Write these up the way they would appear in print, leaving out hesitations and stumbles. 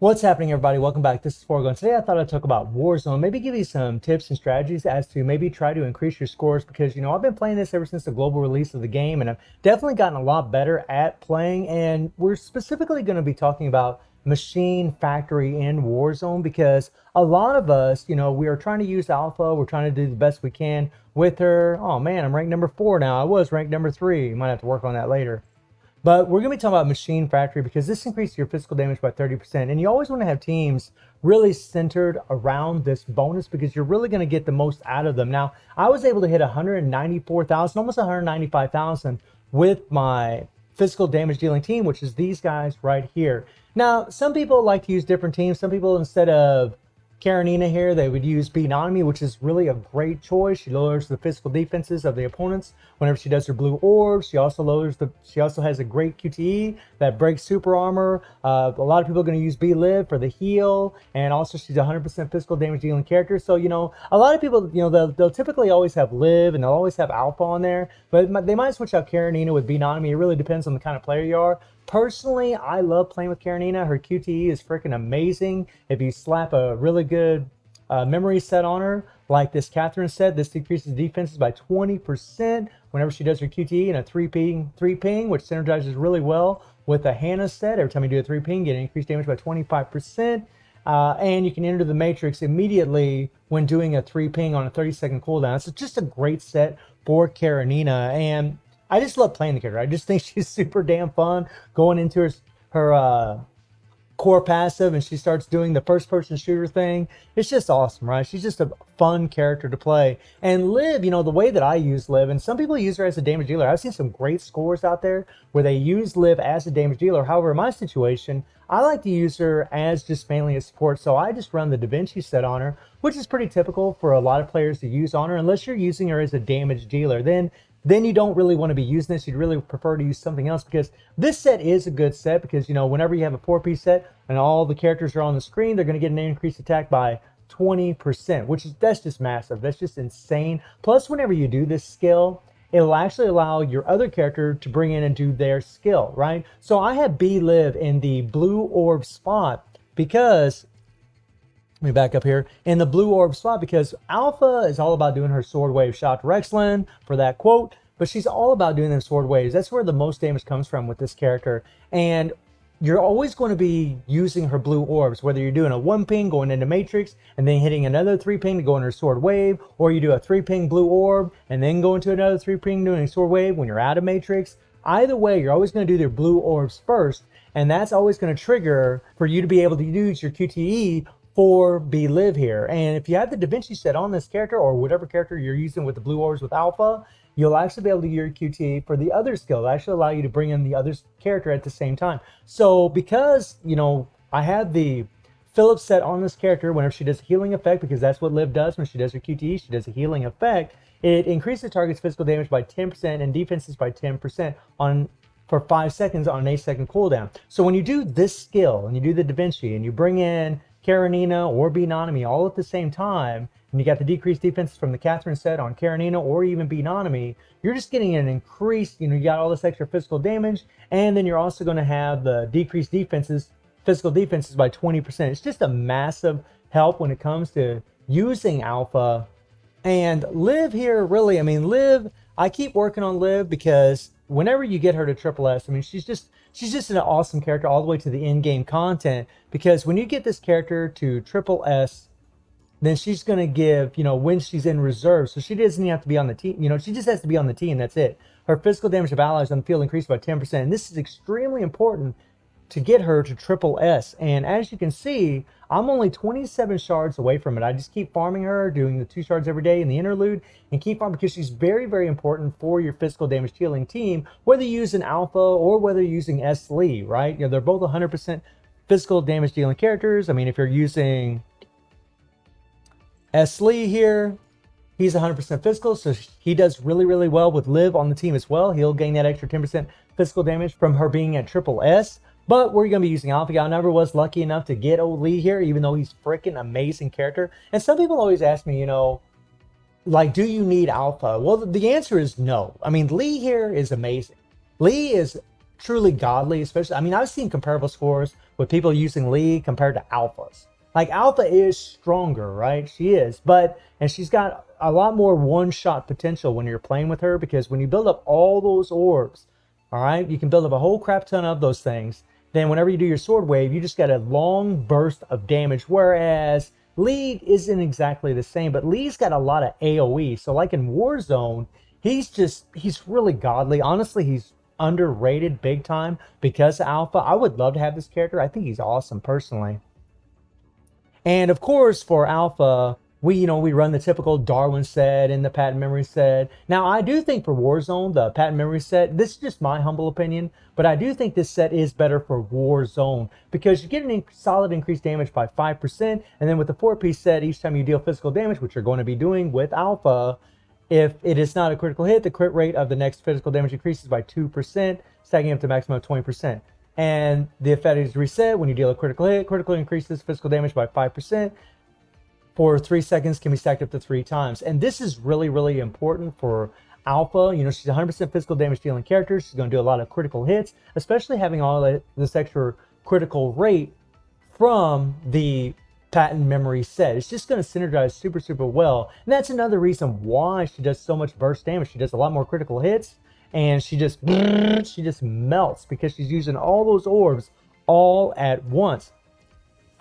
What's happening, everybody? Welcome back. This is Forgo. Today I thought I'd talk about Warzone, maybe give you some tips and strategies as to maybe try to increase your scores because, I've been playing this ever since the global release of the game, and I've definitely gotten a lot better at playing. And we're specifically going to be talking about Machine Factory in Warzone because a lot of us, we are trying to use Alpha. We're trying to do the best we can with her. Oh man, I'm ranked number 4 now. I was ranked number 3. You might have to work on that later. But we're going to be talking about Machine Factory because this increases your physical damage by 30%. And you always want to have teams really centered around this bonus because you're really going to get the most out of them. Now, I was able to hit 194,000, almost 195,000 with my physical damage dealing team, which is these guys right here. Now, some people like to use different teams. Some people, instead of Karenina here, they would use Beanotomy, which is really a great choice. She lowers the physical defenses of the opponents whenever she does her blue orbs. She also has a great QTE that breaks super armor. A lot of people are going to use Liv for the heal, and also she's a 100% physical damage dealing character. So a lot of people, they'll typically always have Liv and they'll always have Alpha on there, but they might switch out Karenina with Beanotomy. It really depends on the kind of player you are. Personally, I love playing with Karenina. Her QTE is freaking amazing. If you slap a really good memory set on her, like this Catherine set, this decreases defenses by 20% whenever she does her QTE in a 3 ping, which synergizes really well with a Hannah set. Every time you do a 3 ping, you get increased damage by 25%. And you can enter the Matrix immediately when doing a 3 ping on a 30-second cooldown. It's just a great set for Karenina, and I just love playing the character. I just think she's super damn fun going into her core passive, and she starts doing the first-person shooter thing. It's just awesome, right? She's just a fun character to play. And Liv, the way that I use Liv, and some people use her as a damage dealer. I've seen some great scores out there where they use Liv as a damage dealer. However, in my situation, I like to use her as just mainly a support. So I just run the Da Vinci set on her, which is pretty typical for a lot of players to use on her, unless you're using her as a damage dealer. Then you don't really want to be using this. You'd really prefer to use something else, because this set is a good set because, whenever you have a 4-piece set and all the characters are on the screen, they're going to get an increased attack by 20%, that's just massive. That's just insane. Plus, whenever you do this skill, it'll actually allow your other character to bring in and do their skill, right? So I have Liv in the blue orb spot because... Let me back up here in the blue orb spot because Alpha is all about doing her sword wave shot to Rexland for that quote, but she's all about doing them sword waves. That's where the most damage comes from with this character. And you're always going to be using her blue orbs, whether you're doing a 1 ping going into Matrix and then hitting another 3 ping to go into her sword wave, or you do a 3 ping blue orb and then go into another 3 ping doing a sword wave when you're out of Matrix. Either way, you're always going to do their blue orbs first, and that's always going to trigger for you to be able to use your QTE for Liv here. And if you have the Da Vinci set on this character, or whatever character you're using with the blue orbs with Alpha, you'll actually be able to use your QT for the other skill. It'll actually allow you to bring in the other character at the same time. So because, I have the Phillips set on this character whenever she does a healing effect, because that's what Liv does when she does her QTE, she does a healing effect. It increases the target's physical damage by 10% and defenses by 10% for 5 seconds on an 8-second cooldown. So when you do this skill and you do the Da Vinci and you bring in Karenina or Beanotomy all at the same time, and you got the decreased defenses from the Catherine set on Karenina or even Beanotomy, you're just getting an increased, you got all this extra physical damage, and then you're also going to have the decreased physical defenses by 20%. It's just a massive help when it comes to using Alpha. And Liv here, really, Liv, I keep working on Liv because whenever you get her to Triple S, she's just an awesome character all the way to the in-game content, because when you get this character to Triple S, then she's going to give, when she's in reserve, so she doesn't even have to be on the team, she just has to be on the team, that's it. Her physical damage of allies on the field increased by 10%, and this is extremely important to get her to Triple S. And as you can see, I'm only 27 shards away from it. I just keep farming her, doing the 2 shards every day in the interlude, and keep farming because she's very, very important for your physical damage dealing team, whether you use an Alpha or whether you're using S. Lee, right? They're both 100% physical damage dealing characters. If you're using S. Lee here, he's 100% physical, so he does really, really well with Liv on the team as well. He'll gain that extra 10% physical damage from her being at Triple S. But we're going to be using Alpha. I never was lucky enough to get old Lee here, even though he's freaking amazing character. And some people always ask me, do you need Alpha? Well, the answer is no. Lee here is amazing. Lee is truly godly, especially. I mean, I've seen comparable scores with people using League compared to alphas. Like alpha is stronger, right? She is, and she's got a lot more one-shot potential when you're playing with her, because when you build up all those orbs, all right, you can build up a whole crap ton of those things. Then whenever you do your sword wave, you just get a long burst of damage. Whereas League isn't exactly the same, but Lee's got a lot of AoE. So like in Warzone, he's really godly. Honestly, he's underrated big time because of alpha. I would love to have this character. I think he's awesome personally. And of course, for alpha, we run the typical Darwin set and the patent memory set. Now, I do think for Warzone, the patent memory set, this is just my humble opinion, but I do think this set is better for Warzone because you get an solid increased damage by 5%, and then with the 4-piece set, each time you deal physical damage, which you're going to be doing with alpha, if it is not a critical hit, the crit rate of the next physical damage increases by 2%, stacking up to a maximum of 20%. And the effect is reset when you deal a critical hit. Critical increases physical damage by 5%. For 3 seconds, can be stacked up to 3 times. And this is really, really important for alpha. She's 100% physical damage dealing character. She's going to do a lot of critical hits, especially having all this extra critical rate from the patent memory set. It's just going to synergize super, super well. And that's another reason why she does so much burst damage. She does a lot more critical hits, and she just melts because she's using all those orbs all at once.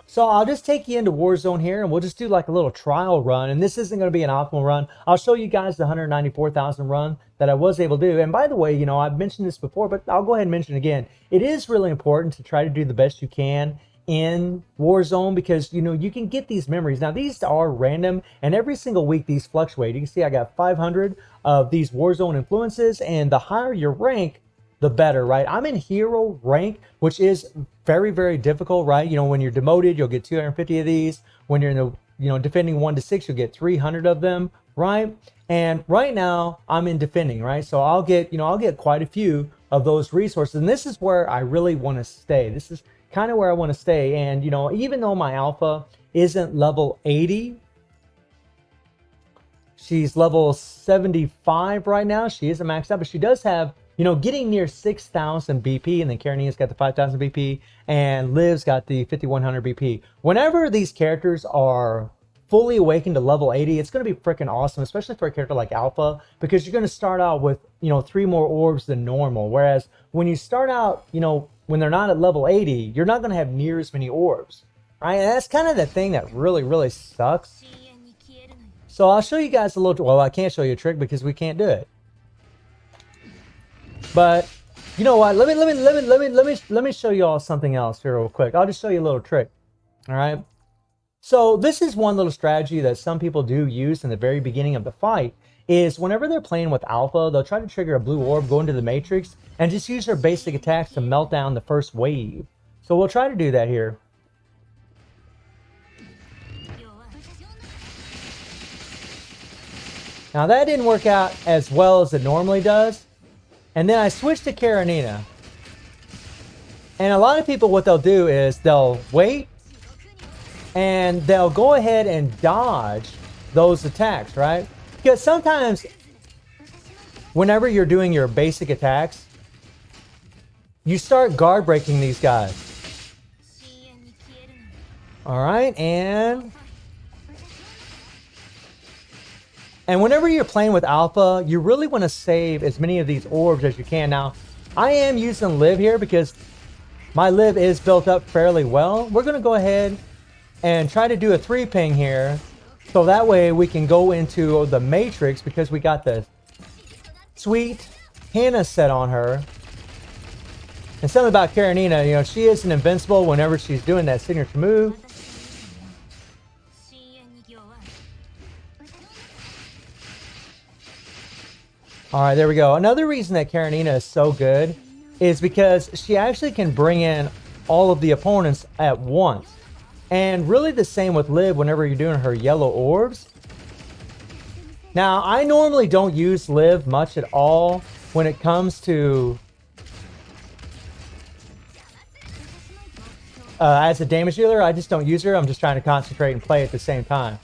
So I'll just take you into Warzone here, and we'll just do like a little trial run. And this isn't going to be an optimal run. I'll show you guys the 194,000 run that I was able to do. And by the way, I've mentioned this before, but I'll go ahead and mention it again. It is really important to try to do the best you can in Warzone because, you can get these memories. Now, these are random, and every single week these fluctuate. You can see I got 500 of these Warzone influences, and the higher your rank, the better, right? I'm in hero rank, which is very, very difficult, right? When you're demoted, you'll get 250 of these. When you're in the, defending 1 to 6, you'll get 300 of them, right? And right now I'm in defending, right? So I'll get quite a few of those resources. And this is where I really want to stay. This is kind of where I want to stay. And, even though my alpha isn't level 80, she's level 75 right now. She isn't maxed out, but she does have, getting near 6,000 BP, and then Karenina's got the 5,000 BP, and Liv's got the 5,100 BP. Whenever these characters are fully awakened to level 80, it's going to be freaking awesome, especially for a character like Alpha, because you're going to start out with, 3 more orbs than normal. Whereas when you start out, when they're not at level 80, you're not going to have near as many orbs, right? And that's kind of the thing that really, really sucks. So I'll show you guys a little, well, I can't show you a trick because we can't do it. But you know what? Let me show you all something else here real quick. I'll just show you a little trick. All right. So this is one little strategy that some people do use in the very beginning of the fight. Is whenever they're playing with Alpha, they'll try to trigger a blue orb, go into the Matrix, and just use their basic attacks to melt down the first wave. So we'll try to do that here. Now that didn't work out as well as it normally does. And then I switched to Karenina. And a lot of people, what they'll do is they'll wait and they'll go ahead and dodge those attacks, right? Because sometimes whenever you're doing your basic attacks, you start guard breaking these guys. All right, and whenever you're playing with Alpha, you really want to save as many of these orbs as you can. Now, I am using Liv here because my Liv is built up fairly well. We're going to go ahead and try to do a 3-ping here. So that way we can go into the Matrix because we got the sweet Hannah set on her. And something about Karenina, she isn't invincible whenever she's doing that signature move. All right, there we go. Another reason that Karenina is so good is because she actually can bring in all of the opponents at once. And really the same with Liv whenever you're doing her yellow orbs. Now, I normally don't use Liv much at all when it comes to as a damage dealer. I just don't use her. I'm just trying to concentrate and play at the same time.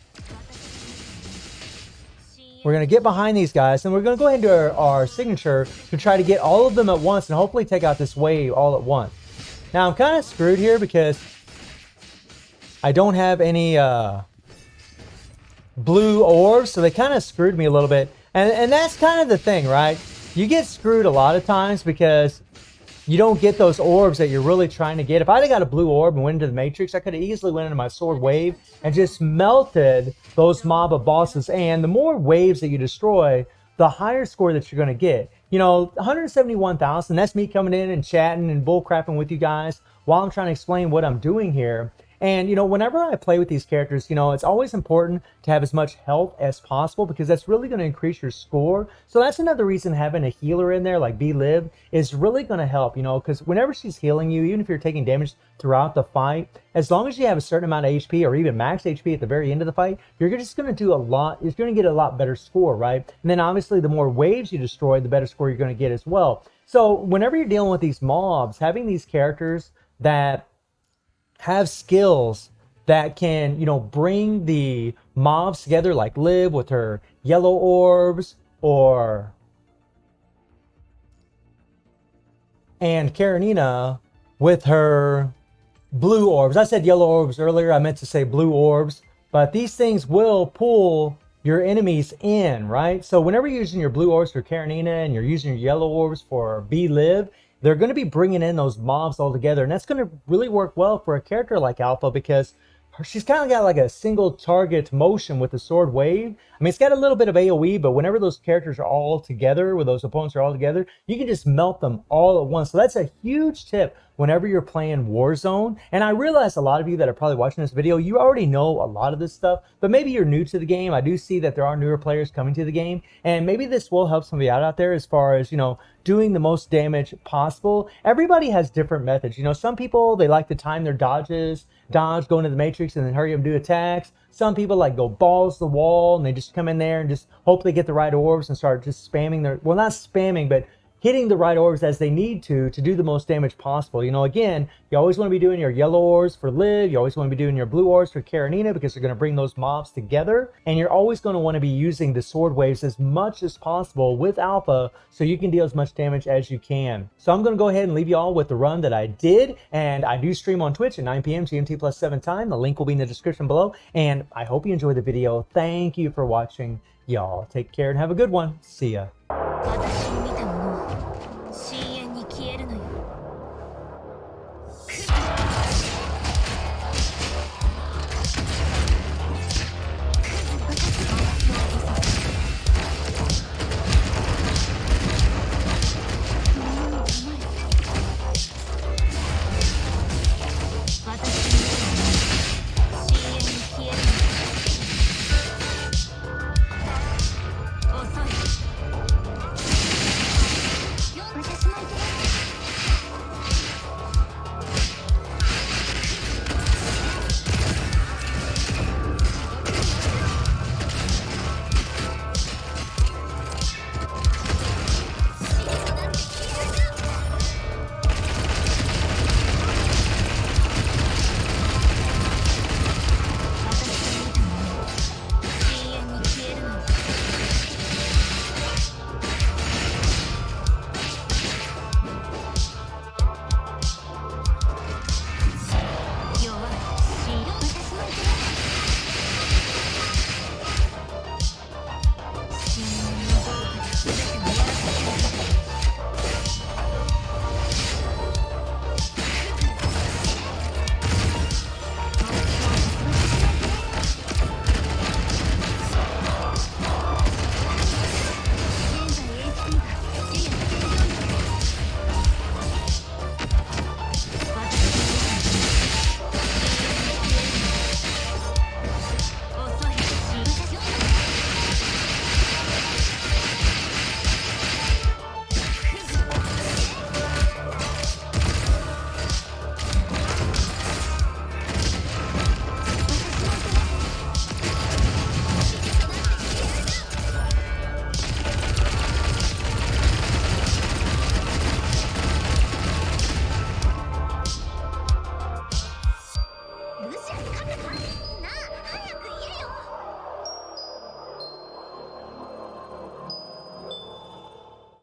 We're going to get behind these guys, and we're going to go ahead and do our signature to try to get all of them at once and hopefully take out this wave all at once. Now, I'm kind of screwed here because I don't have any blue orbs, so they kind of screwed me a little bit. And that's kind of the thing, right? You get screwed a lot of times because you don't get those orbs that you're really trying to get. If I'd have got a blue orb and went into the Matrix, I could have easily went into my sword wave and just melted those mob of bosses. And the more waves that you destroy, the higher score that you're going to get. You know, 171,000, that's me coming in and chatting and bullcrapping with you guys while I'm trying to explain what I'm doing here. And, you know, whenever I play with these characters, you know, it's always important to have as much health as possible because that's really going to increase your score. So that's another reason having a healer in there like B-Liv is really going to help, you know, because whenever she's healing you, even if you're taking damage throughout the fight, as long as you have a certain amount of HP or even max HP at the very end of the fight, you're just going to do a lot. You're going to get a lot better score, right? And then obviously the more waves you destroy, the better score you're going to get as well. So whenever you're dealing with these mobs, having these characters that have skills that can, you know, bring the mobs together, like Liv with her yellow orbs, and Karenina with her blue orbs. I said yellow orbs earlier, I meant to say blue orbs, but these things will pull your enemies in, right? So whenever you're using your blue orbs for Karenina and you're using your yellow orbs for B-Liv, they're going to be bringing in those mobs all together. And that's going to really work well for a character like Alpha because she's kind of got like a single target motion with the sword wave. I mean, it's got a little bit of AoE, but whenever those characters are all together, where those opponents are all together, you can just melt them all at once. So that's a huge tip whenever you're playing Warzone. And I realize a lot of you that are probably watching this video, you already know a lot of this stuff, but maybe you're new to the game. I do see that there are newer players coming to the game, and maybe this will help somebody out there as far as, you know, doing the most damage possible. Everybody has different methods. You know, some people, they like to time their dodges, dodge, go into the Matrix, and then hurry up and do attacks. Some people like go balls to the wall, and they just come in there and just hope they get the right orbs and start just spamming their, well, not spamming, but hitting the right orbs as they need to do the most damage possible. You know, again, you always want to be doing your yellow orbs for Liv. You always want to be doing your blue orbs for Karenina because they're going to bring those mobs together. And you're always going to want to be using the sword waves as much as possible with Alpha so you can deal as much damage as you can. So I'm going to go ahead and leave you all with the run that I did. And I do stream on Twitch at 9 p.m. GMT plus 7 time. The link will be in the description below. And I hope you enjoyed the video. Thank you for watching. Y'all take care and have a good one. See ya.